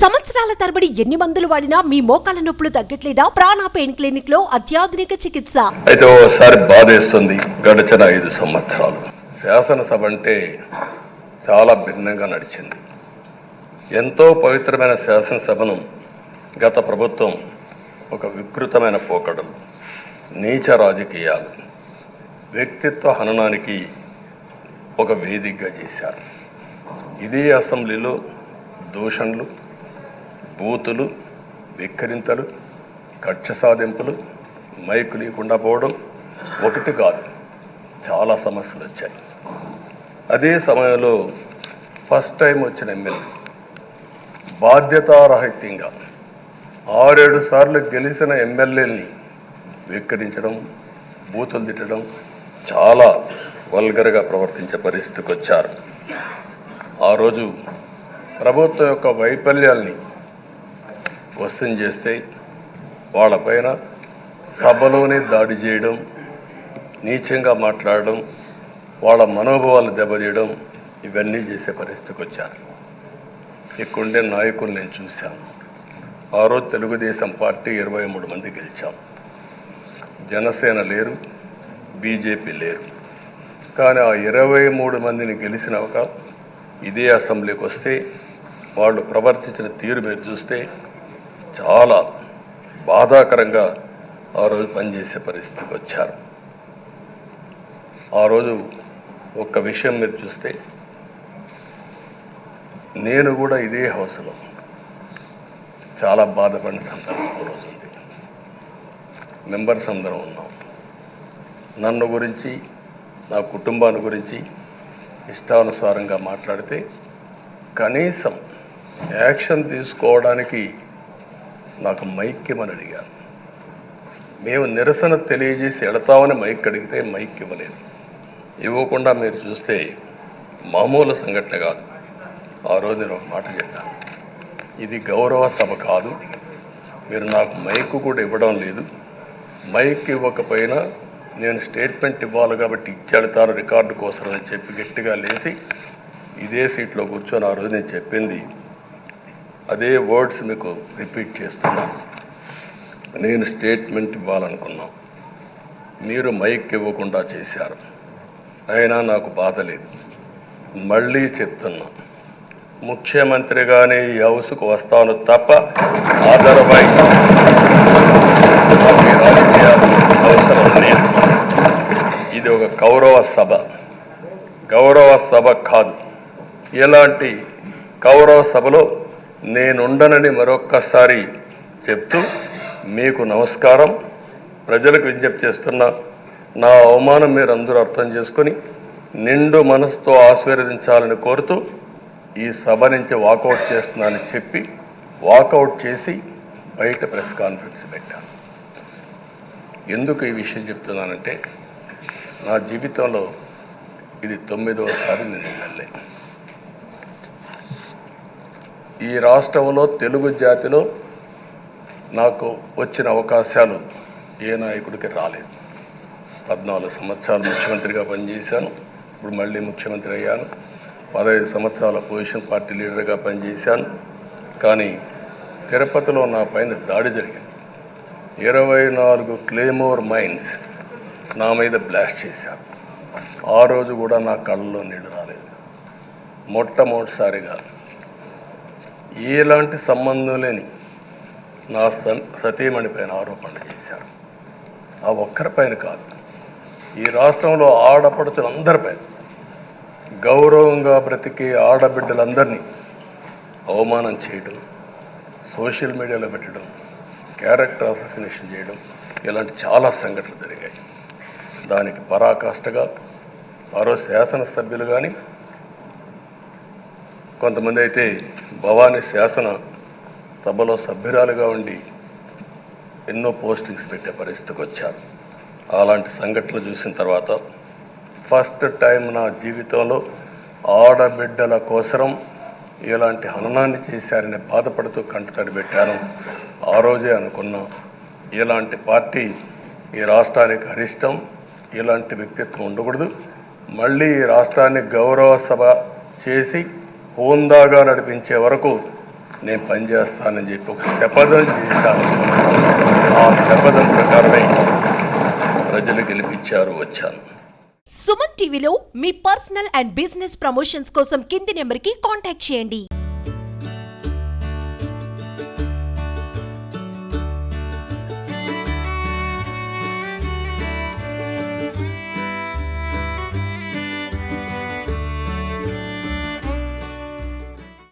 సంవత్సరాల తరబడి ఎన్ని మందులు వాడినా మీ మోకాల నొప్పులు తగ్గట్లేదా? ప్రాణ పెయిన్ క్లినిక్ లో అత్యాధునిక చికిత్స. అయితే ఓసారి బాధేస్తుంది. గడిచిన 5 సంవత్సరాలు శాసనసభ అంటే చాలా భిన్నంగా నడిచింది. ఎంతో పవిత్రమైన శాసనసభను గత ప్రభుత్వం ఒక వికృతమైన పోకడలు, నీచ రాజకీయాలు, వ్యక్తిత్వ హననానికి ఒక వేదికగా చేశారు. ఇదే అసెంబ్లీలో దూషణలు, బూతులు, వెక్కిరింతలు, కక్ష సాధింపులు, మైకు లేకుండా పోవడం ఒకటి కాదు, చాలా సమస్యలు వచ్చాయి. అదే సమయంలో ఫస్ట్ టైం వచ్చిన ఎమ్మెల్యే బాధ్యతారాహిత్యంగా 6-7 సార్లు గెలిచిన ఎమ్మెల్యేని వెక్కిరించడం, బూతులు తిట్టడం, చాలా వల్గర్గా ప్రవర్తించే పరిస్థితికి వచ్చారు. ఆ రోజు ప్రభుత్వం యొక్క వైఫల్యాల్ని క్వశ్చన్ చేస్తే వాళ్ళపైన సభలోనే దాడి చేయడం, నీచంగా మాట్లాడడం, వాళ్ళ మనోభావాలు దెబ్బతీయడం, ఇవన్నీ చేసే పరిస్థితికి వచ్చారు. ఇక్కడుండే నాయకులు నేను చూశాను. ఆ రోజు తెలుగుదేశం పార్టీ 23 మంది గెలిచాం. జనసేన లేరు, బీజేపీ లేరు. కానీ ఆ 23 మందిని గెలిచినాక ఇదే అసెంబ్లీకి వస్తే వాళ్ళు ప్రవర్తించిన తీరు మీరు చూస్తే చాలా బాధాకరంగా ఆ రోజు పనిచేసే పరిస్థితికి వచ్చారు. ఆ రోజు ఒక్క విషయం మీరు చూస్తే, నేను కూడా ఇదే హౌస్లో చాలా బాధపడిన సందర్భం రోజు ఉంది. మెంబర్స్ అందరం ఉన్నాం. నన్ను గురించి, నా కుటుంబాన్ని గురించి ఇష్టానుసారంగా మాట్లాడితే కనీసం యాక్షన్ తీసుకోవడానికి నాకు మైక్ ఇవ్వమని అడిగాను. మేము నిరసన తెలియజేసి ఎడతామని మైక్ అడిగితే మైక్ ఇవ్వలేదు. ఇవ్వకుండా మీరు చూస్తే మామూలు సంఘటన కాదు. ఆ రోజు నేను ఒక మాట చెప్పాను, ఇది గౌరవ సభ కాదు, మీరు నాకు మైక్ కూడా ఇవ్వడం లేదు. మైక్ ఇవ్వకపోయినా నేను స్టేట్మెంట్ ఇవ్వాలి కాబట్టి ఇచ్చేడతాను రికార్డు కోసం అని చెప్పి గట్టిగా లేచి ఇదే సీట్లో కూర్చొని ఆ రోజు నేను చెప్పింది అదే వర్డ్స్ మీకు రిపీట్ చేస్తున్నాను. నేను స్టేట్మెంట్ ఇవ్వాలనుకున్నాను, మీరు మైక్ ఇవ్వకుండా చేశారు. అయినా నాకు బాధ లేదు. మళ్ళీ చెప్తున్నా, ముఖ్యమంత్రిగానే ఈ హౌస్కు వస్తాను తప్ప అదర్వైజ్ రాజకీయాలు అవసరం లేదు. ఇది ఒక గౌరవ సభ కాదు. ఇలాంటి గౌరవ సభలో నేనుండనని మరొక్కసారి చెప్తూ మీకు నమస్కారం. ప్రజలకు విజ్ఞప్తి చేస్తున్నా, నా అవమానం మీరు అందరూ అర్థం చేసుకొని నిండు మనసుతో ఆశీర్వదించాలని కోరుతూ ఈ సభ నుంచి వాకౌట్ చేస్తున్నానని చెప్పి వాకౌట్ చేసి బయట ప్రెస్ కాన్ఫరెన్స్ పెట్టాను. ఎందుకు ఈ విషయం చెప్తున్నానంటే, నా జీవితంలో ఇది 9వసారి నేను ఎమ్మెల్యే. ఈ రాష్ట్రంలో తెలుగు జాతిలో నాకు వచ్చిన అవకాశాలు ఏ నాయకుడికి రాలేదు. 14 సంవత్సరాలు ముఖ్యమంత్రిగా పనిచేశాను. ఇప్పుడు మళ్ళీ ముఖ్యమంత్రి అయ్యాను. 15 సంవత్సరాల అపోజిషన్ పార్టీ లీడర్గా పనిచేశాను. కానీ తిరుపతిలో నా పైన దాడి జరిగింది. 24 క్లేమోర్ మైన్స్ నా మీద బ్లాస్ట్ చేశారు. ఆ రోజు కూడా నా కళ్ళలో నీళ్ళు రాలేదు. మొట్టమొదటిసారిగా ఎలాంటి సంబంధం లేని నా సతీమణి పైన ఆరోపణలు చేశారు. ఆ ఒక్కరిపైన కాదు, ఈ రాష్ట్రంలో ఆడపడుతులందరిపైన, గౌరవంగా బ్రతికే ఆడబిడ్డలందరినీ అవమానం చేయడం, సోషల్ మీడియాలో పెట్టడం, క్యారెక్టర్ అసాసినేషన్ చేయడం, ఇలాంటి చాలా సంఘటనలు జరిగాయి. దానికి పరాకాష్ఠగా ఆ రోజు శాసనసభ్యులు కానీ, కొంతమంది అయితే భవానీ శాసన సభలో సభ్యురాలుగా ఉండి ఎన్నో పోస్టింగ్స్ పెట్టే పరిస్థితికి వచ్చారు. అలాంటి సంఘటనలు చూసిన తర్వాత ఫస్ట్ టైం నా జీవితంలో ఆడబిడ్డల కోసరం ఇలాంటి హననాన్ని చేశారని బాధపడుతూ కంటతడి పెట్టాను. ఆ రోజే అనుకున్నా, ఇలాంటి పార్టీ ఈ రాష్ట్రానికి అరిష్టం, ఇలాంటి వ్యక్తిత్వం ఉండకూడదు. మళ్ళీ ఈ రాష్ట్రాన్ని గౌరవ సభ చేసి హోందాగా నడిపించే వరకు నేను పనిచేస్తానని చెప్పి ఒక శపథం చేశాను. ఆ శపథం ప్రకారమే ప్రజలు గెలిపించారు, వచ్చాను. సుమన్ టీవీలో మీ పర్సనల్ అండ్ బిజినెస్ ప్రమోషన్స్ కోసం కింది నెంబర్కి కాంటాక్ట్ చేయండి.